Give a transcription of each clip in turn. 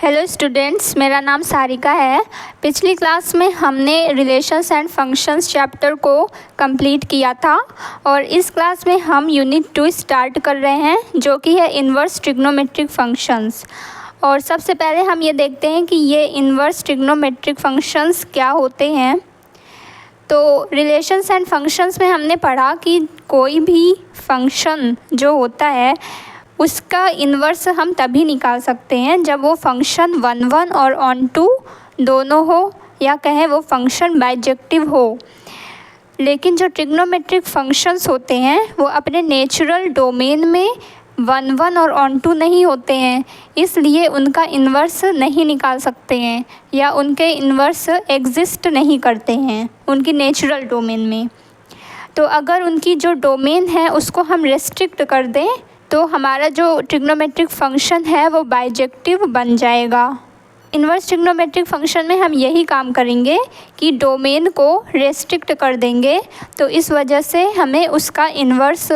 Hello students, मेरा नाम सारिका है। पिछली क्लास में हमने रिलेशंस एंड फंक्शंस चैप्टर को कंप्लीट किया था और इस क्लास में हम यूनिट 2 स्टार्ट कर रहे हैं, जो कि है इन्वर्स ट्रिग्नोमेट्रिक फंक्शंस। और सबसे पहले हम ये देखते हैं कि ये इन्वर्स ट्रिग्नोमेट्रिक फंक्शंस क्या होते हैं। तो रिलेशंस एंड फंक्शंस में हमने पढ़ा कि कोई भी फंक्शन जो होता है उसका इन्वर्स हम तभी निकाल सकते हैं जब वो फंक्शन 1 और ऑन टू दोनों हो, या कहें वो फंक्शन बाइजेक्टिव हो। लेकिन जो ट्रिग्नोमेट्रिक फंक्शंस होते हैं वो अपने नेचुरल डोमेन में 1 और ऑन टू नहीं होते हैं, इसलिए उनका इन्वर्स नहीं निकाल सकते हैं या उनके इन्वर्स एग्जिस्ट नहीं करते हैं उनकी नेचुरल डोमेन में। तो अगर उनकी जो डोमेन है उसको हम रेस्ट्रिक्ट कर दें तो हमारा जो ट्रिग्नोमेट्रिक फंक्शन है वो बाइजेक्टिव बन जाएगा। इन्वर्स ट्रिग्नोमेट्रिक फंक्शन में हम यही काम करेंगे कि डोमेन को रेस्ट्रिक्ट कर देंगे, तो इस वजह से हमें उसका इन्वर्स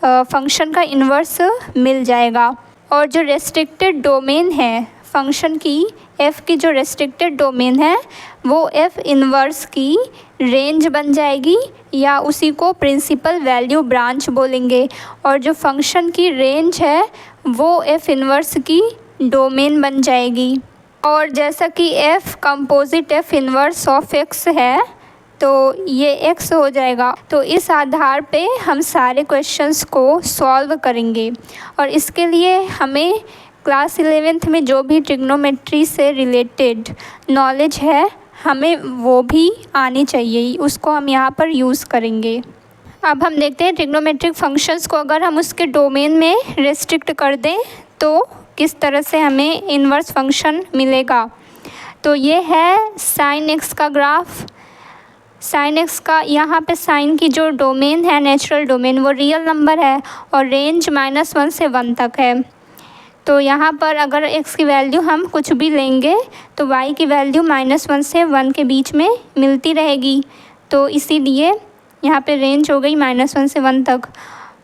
फंक्शन का इन्वर्स मिल जाएगा। और जो रेस्ट्रिक्टेड डोमेन है फंक्शन की, f की जो रेस्ट्रिक्टेड डोमेन है वो f इन्वर्स की रेंज बन जाएगी, या उसी को प्रिंसिपल वैल्यू ब्रांच बोलेंगे। और जो फंक्शन की रेंज है वो f इन्वर्स की डोमेन बन जाएगी। और जैसा कि f composite f inverse of x है तो ये x हो जाएगा। तो इस आधार पे हम सारे क्वेश्चंस को सॉल्व करेंगे और इसके लिए हमें क्लास 11th में जो भी ट्रिग्नोमेट्री से रिलेटेड नॉलेज है हमें वो भी आनी चाहिए, उसको हम यहाँ पर यूज़ करेंगे। अब हम देखते हैं ट्रिग्नोमेट्रिक फंक्शंस को अगर हम उसके डोमेन में रेस्ट्रिक्ट कर दें तो किस तरह से हमें इन्वर्स फंक्शन मिलेगा। तो ये है साइन एक्स का ग्राफ। साइन एक्स का यहाँ पे साइन की जो डोमेन है नेचुरल डोमेन वो रियल नंबर है और रेंज -1 से 1 तक है। तो यहाँ पर अगर x की वैल्यू हम कुछ भी लेंगे तो y की वैल्यू -1 से 1 के बीच में मिलती रहेगी। तो इसीलिए यहाँ पे रेंज हो गई -1 से 1 तक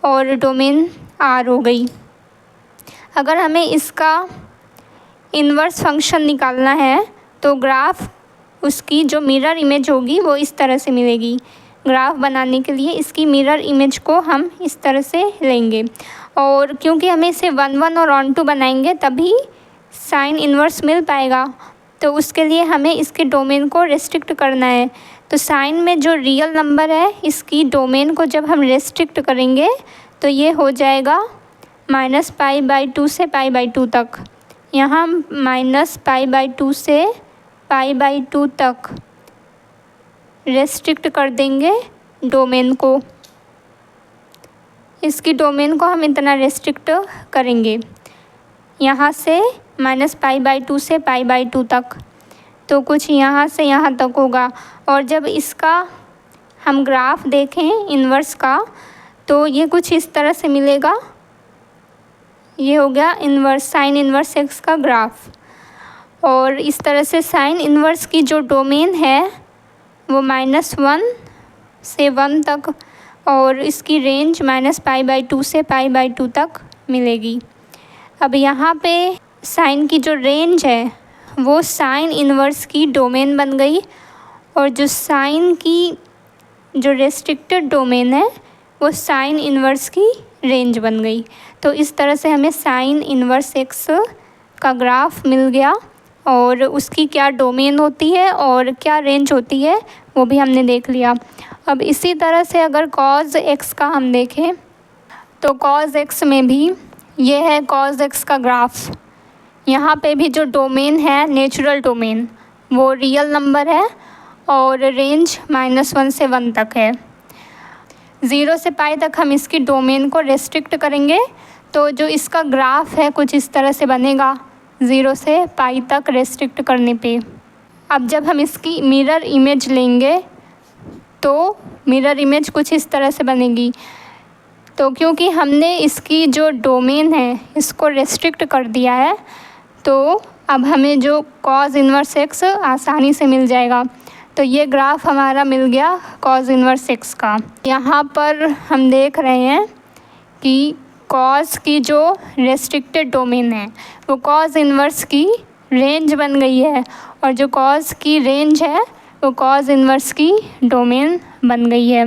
और डोमेन R हो गई। अगर हमें इसका इन्वर्स फंक्शन निकालना है तो ग्राफ उसकी जो मिरर इमेज होगी वो इस तरह से मिलेगी। ग्राफ बनाने के लिए इसकी मिरर इमेज को हम इस तरह से लेंगे और क्योंकि हमें इसे 1 और ऑन टू बनाएंगे तभी साइन इन्वर्स मिल पाएगा, तो उसके लिए हमें इसके डोमेन को रेस्ट्रिक्ट करना है। तो साइन में जो रियल नंबर है इसकी डोमेन को जब हम रेस्ट्रिक्ट करेंगे तो ये हो जाएगा -π/2 से π/2 तक। यहाँ -π/2 से π/2 तक रेस्ट्रिक्ट कर देंगे डोमेन को। इसकी डोमेन को हम इतना रेस्ट्रिक्ट करेंगे यहाँ से -π/2 से π/2 तक, तो कुछ यहाँ से यहाँ तक होगा। और जब इसका हम ग्राफ देखें इन्वर्स का तो ये कुछ इस तरह से मिलेगा। ये हो गया इन्वर्स साइन इन्वर्स एक्स का ग्राफ। और इस तरह से साइन इन्वर्स की जो डोमेन है वो -1 से 1 तक और इसकी रेंज -π/2 से π/2 तक मिलेगी। अब यहाँ पे साइन की जो रेंज है वो साइन इन्वर्स की डोमेन बन गई और जो साइन की जो रेस्ट्रिक्टेड डोमेन है वो साइन इन्वर्स की रेंज बन गई। तो इस तरह से हमें साइन इन्वर्स एक्स का ग्राफ मिल गया और उसकी क्या डोमेन होती है और क्या रेंज होती है वो भी हमने देख लिया। अब इसी तरह से अगर कॉज एक्स का हम देखें तो कॉज एक्स में भी ये है कॉज एक्स का ग्राफ। यहाँ पे भी जो डोमेन है नेचुरल डोमेन वो रियल नंबर है और रेंज -1 से 1 तक है। 0 से π तक हम इसकी डोमेन को रेस्ट्रिक्ट करेंगे तो जो इसका ग्राफ है कुछ इस तरह से बनेगा 0 से π तक रेस्ट्रिक्ट करने पे। अब जब हम इसकी मिरर इमेज लेंगे तो मिरर इमेज कुछ इस तरह से बनेगी। तो क्योंकि हमने इसकी जो डोमेन है इसको रेस्ट्रिक्ट कर दिया है तो अब हमें जो कॉज इन्वर्स एक्स आसानी से मिल जाएगा। तो ये ग्राफ हमारा मिल गया कॉज इन्वर्स एक्स का। यहाँ पर हम देख रहे हैं कि कॉज की जो रेस्ट्रिक्टेड डोमेन है वो कॉज इन्वर्स की रेंज बन गई है, और जो कॉस की रेंज है वो कॉस इन्वर्स की डोमेन बन गई है।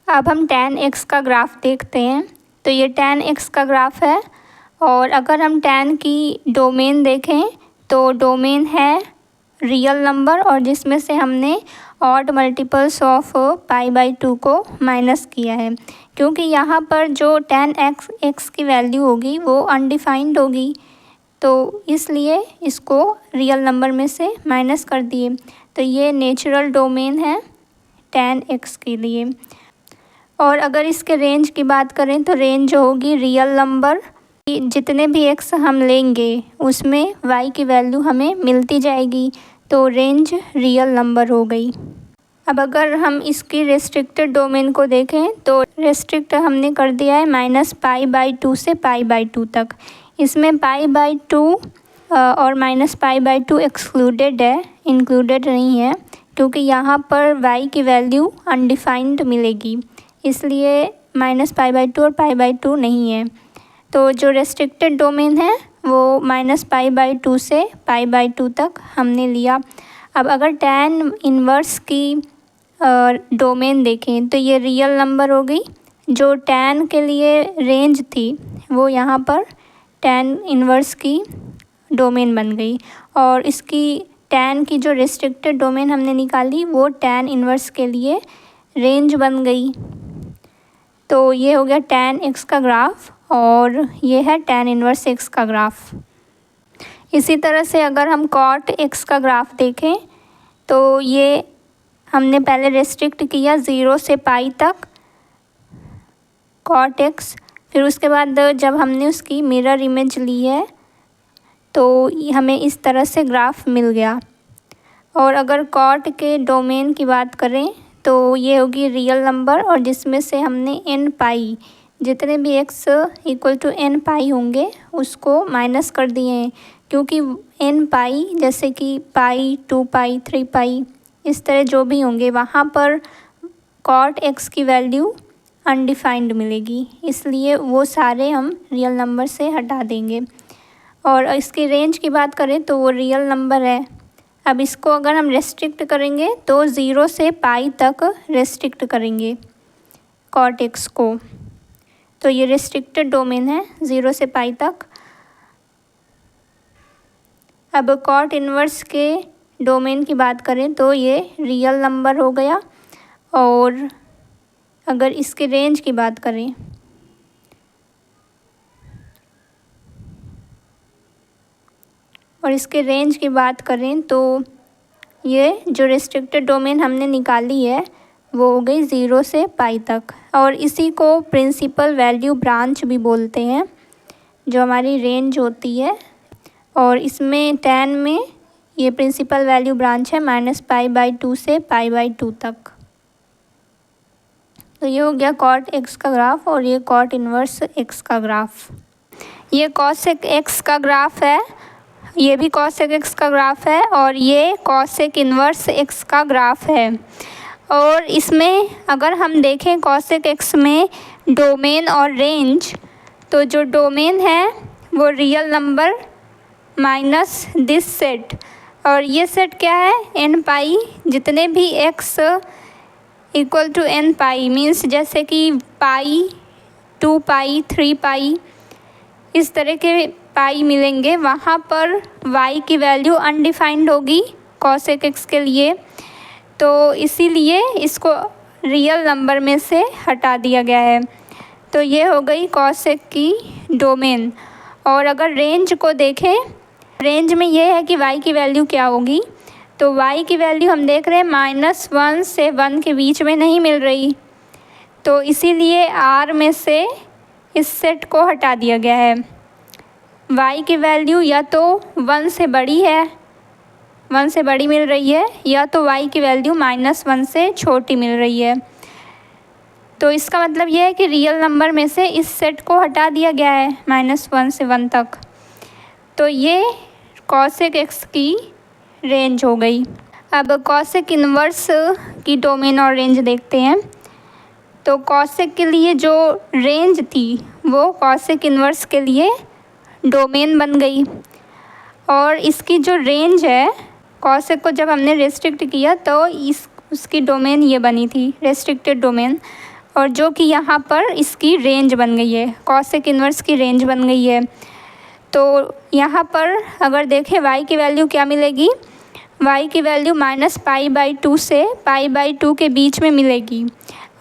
अब हम tan x का ग्राफ देखते हैं। तो ये tan x का ग्राफ है, और अगर हम tan की डोमेन देखें तो डोमेन है रियल नंबर, और जिसमें से हमने ऑड मल्टीपल्स ऑफ π/2 को माइनस किया है, क्योंकि यहाँ पर जो tan x की वैल्यू होगी वो अनडिफाइंड होगी, तो इसलिए इसको रियल नंबर में से माइनस कर दिए। तो ये नेचुरल डोमेन है tan x के लिए। और अगर इसके रेंज की बात करें तो रेंज होगी रियल नंबर, जितने भी x हम लेंगे उसमें y की वैल्यू हमें मिलती जाएगी, तो रेंज रियल नंबर हो गई। अब अगर हम इसकी रेस्ट्रिक्टेड डोमेन को देखें तो रेस्ट्रिक्ट हमने कर दिया है -π/2 से π/2 तक। इसमें π/2 और -π/2 एक्सक्लूडेड है, इंक्लूडेड नहीं है, क्योंकि यहाँ पर y की वैल्यू अनडिफाइंड मिलेगी, इसलिए -π/2 और π/2 नहीं है। तो जो रेस्ट्रिक्टेड डोमेन है वो -π/2 से π/2 तक हमने लिया। अब अगर tan इन्वर्स की डोमेन देखें तो ये रियल नंबर हो गई। जो tan के लिए रेंज थी वो यहाँ पर tan इन्वर्स की डोमेन बन गई, और इसकी tan की जो रेस्ट्रिक्टेड डोमेन हमने निकाली वो tan इन्वर्स के लिए रेंज बन गई। तो ये हो गया tan x का ग्राफ, और ये है tan इन्वर्स x का ग्राफ। इसी तरह से अगर हम cot x का ग्राफ देखें तो ये हमने पहले रेस्ट्रिक्ट किया 0 से पाई तक cot x, फिर उसके बाद जब हमने उसकी मिरर इमेज ली है तो हमें इस तरह से ग्राफ मिल गया। और अगर cot के डोमेन की बात करें तो ये होगी रियल नंबर, और जिसमें से हमने n पाई, जितने भी x इक्वल टू n पाई होंगे उसको माइनस कर दिए हैं, क्योंकि n पाई जैसे कि पाई, 2 पाई, 3 पाई, इस तरह जो भी होंगे वहाँ पर cot x की वैल्यू अनडिफाइंड मिलेगी, इसलिए वो सारे हम रियल नंबर से हटा देंगे। और इसकी रेंज की बात करें तो वो रियल नंबर है। अब इसको अगर हम रेस्ट्रिक्ट करेंगे तो 0 से पाई तक रेस्ट्रिक्ट करेंगे cot x को, तो ये रेस्ट्रिक्टेड डोमेन है 0 से पाई तक। अब cot इन्वर्स के डोमेन की बात करें तो ये रियल नंबर हो गया, और अगर इसके रेंज की बात करें तो ये जो रेस्ट्रिक्टेड डोमेन हमने निकाली है वो हो गई 0 से पाई तक। और इसी को प्रिंसिपल वैल्यू ब्रांच भी बोलते हैं, जो हमारी रेंज होती है, और इसमें tan में ये प्रिंसिपल वैल्यू ब्रांच है -π/2 से π/2 तक। तो ये हो गया cot x का ग्राफ, और ये cot इन्वर्स x का ग्राफ। ये cosec x का ग्राफ है, ये भी cosec x का ग्राफ है, और ये cosec इन्वर्स x का ग्राफ है। और इसमें अगर हम देखें cosec x में डोमेन और रेंज, तो जो डोमेन है वो real number minus this set, और ये सेट क्या है n पाई, जितने भी x equal to n pi, means जैसे कि पाई, 2 पाई, 3 पाई, इस तरह के पाई मिलेंगे, वहाँ पर y की वैल्यू अनडिफाइंड होगी cosec x के लिए, तो इसीलिए इसको रियल नंबर में से हटा दिया गया है। तो ये हो गई cosec की डोमेन। और अगर रेंज को देखें, रेंज में ये है कि y की वैल्यू क्या होगी, तो y की वैल्यू हम देख रहे हैं -1 से 1 के बीच में नहीं मिल रही, तो इसीलिए R में से इस सेट को हटा दिया गया है। y की वैल्यू या तो 1 से बड़ी है, 1 से बड़ी मिल रही है, या तो y की वैल्यू -1 से छोटी मिल रही है। तो इसका मतलब ये है कि रियल नंबर में से इस सेट को हटा दिया गया है -1 से 1 तक। तो ये cosec x की रेंज हो गई। अब cosec इन्वर्स की डोमेन और रेंज देखते हैं। तो cosec के लिए जो रेंज थी वो cosec इन्वर्स के लिए डोमेन बन गई। और इसकी जो रेंज है, कॉसेक को जब हमने रेस्ट्रिक्ट किया तो उसकी डोमेन ये बनी थी, रेस्ट्रिक्टेड डोमेन, और जो कि यहाँ पर इसकी रेंज बन गई है, कॉसेक इन्वर्स की रेंज बन गई है। तो यहाँ पर अगर देखें y की वैल्यू क्या मिलेगी, y की वैल्यू -π/2 से π/2 के बीच में मिलेगी।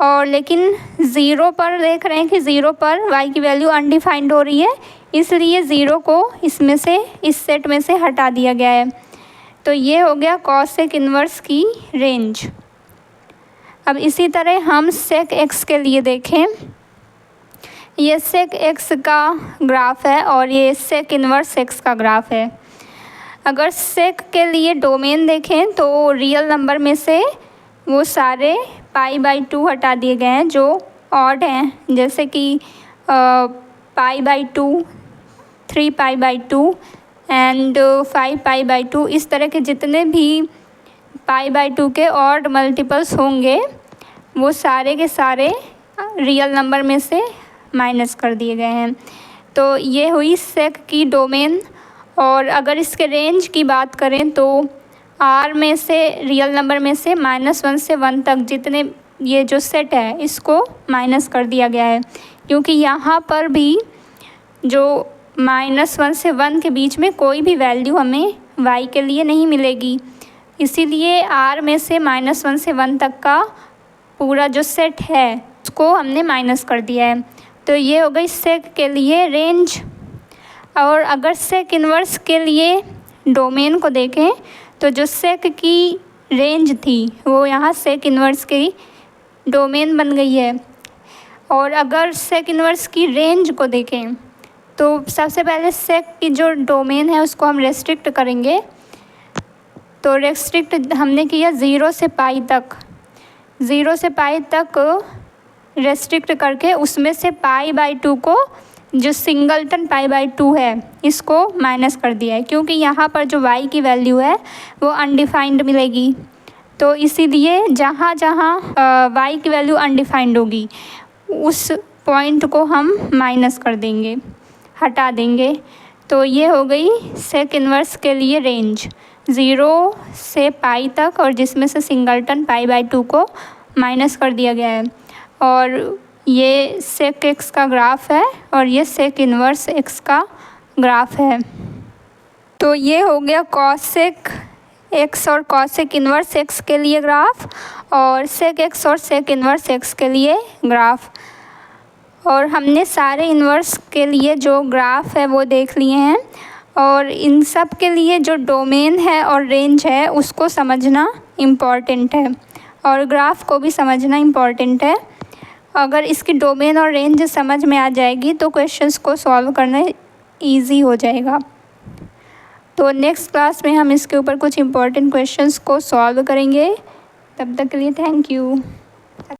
और लेकिन ज़ीरो पर देख रहे हैं कि ज़ीरो पर y की वैल्यू अनडिफाइंड हो रही है, इसलिए ज़ीरो को इसमें से, इस सेट में से हटा दिया गया है। तो ये हो गया कॉसेक इन्वर्स की रेंज। अब इसी तरह हम सेक x के लिए देखें, ये सेक x का ग्राफ है और ये सेक इन्वर्स x का ग्राफ है। अगर सेक के लिए डोमेन देखें तो रियल नंबर में से वो सारे π/2 हटा दिए गए हैं जो ऑड हैं, जैसे कि π/2, 3π/2 एंड 5π/2। इस तरह के जितने भी π/2 के ऑड मल्टीपल्स होंगे वो सारे के सारे रियल नंबर में से माइनस कर दिए गए हैं। तो ये हुई सेक की डोमेन। और अगर इसके रेंज की बात करें तो R में से, रियल नंबर में से -1 से 1 तक जितने ये जो सेट है इसको माइनस कर दिया गया है, क्योंकि यहाँ पर भी जो -1 से 1 के बीच में कोई भी वैल्यू हमें y के लिए नहीं मिलेगी, इसीलिए R में से -1 से 1 तक का पूरा जो सेट है उसको हमने माइनस कर दिया है। तो ये हो गई सेक के लिए रेंज। और अगर सेक इन्वर्स के लिए डोमेन को देखें तो जो सेक की रेंज थी वो यहाँ सेक इन्वर्स की डोमेन बन गई है। और अगर सेक इन्वर्स की रेंज को देखें तो सबसे पहले सेक की जो डोमेन है उसको हम रेस्ट्रिक्ट करेंगे। तो रेस्ट्रिक्ट हमने किया 0 से π तक, 0 से π तक रेस्ट्रिक्ट करके उसमें से π/2 को, जो सिंगलटन π/2 है, इसको माइनस कर दिया है, क्योंकि यहाँ पर जो y की वैल्यू है वो अनडिफाइंड मिलेगी। तो इसीलिए जहाँ जहाँ y की वैल्यू अनडिफाइंड होगी उस पॉइंट को हम माइनस कर देंगे, हटा देंगे। तो ये हो गई सेक इन्वर्स के लिए रेंज 0 से π तक, और जिसमें से सिंगलटन π/2 को माइनस कर दिया गया है। और ये सेक x का ग्राफ है और ये सेक इन्वर्स x का ग्राफ है। तो ये हो गया कॉसेक x और कॉसेक इन्वर्स x के लिए ग्राफ, और सेक x और सेक इन्वर्स x के लिए ग्राफ। और हमने सारे इन्वर्स के लिए जो ग्राफ है वो देख लिए हैं, और इन सब के लिए जो डोमेन है और रेंज है उसको समझना इम्पॉर्टेंट है, और ग्राफ को भी समझना इम्पॉर्टेंट है। अगर इसकी डोमेन और रेंज समझ में आ जाएगी तो क्वेश्चंस को सॉल्व करना इजी हो जाएगा। तो नेक्स्ट क्लास में हम इसके ऊपर कुछ इम्पॉर्टेंट क्वेश्चंस को सॉल्व करेंगे। तब तक के लिए थैंक यू।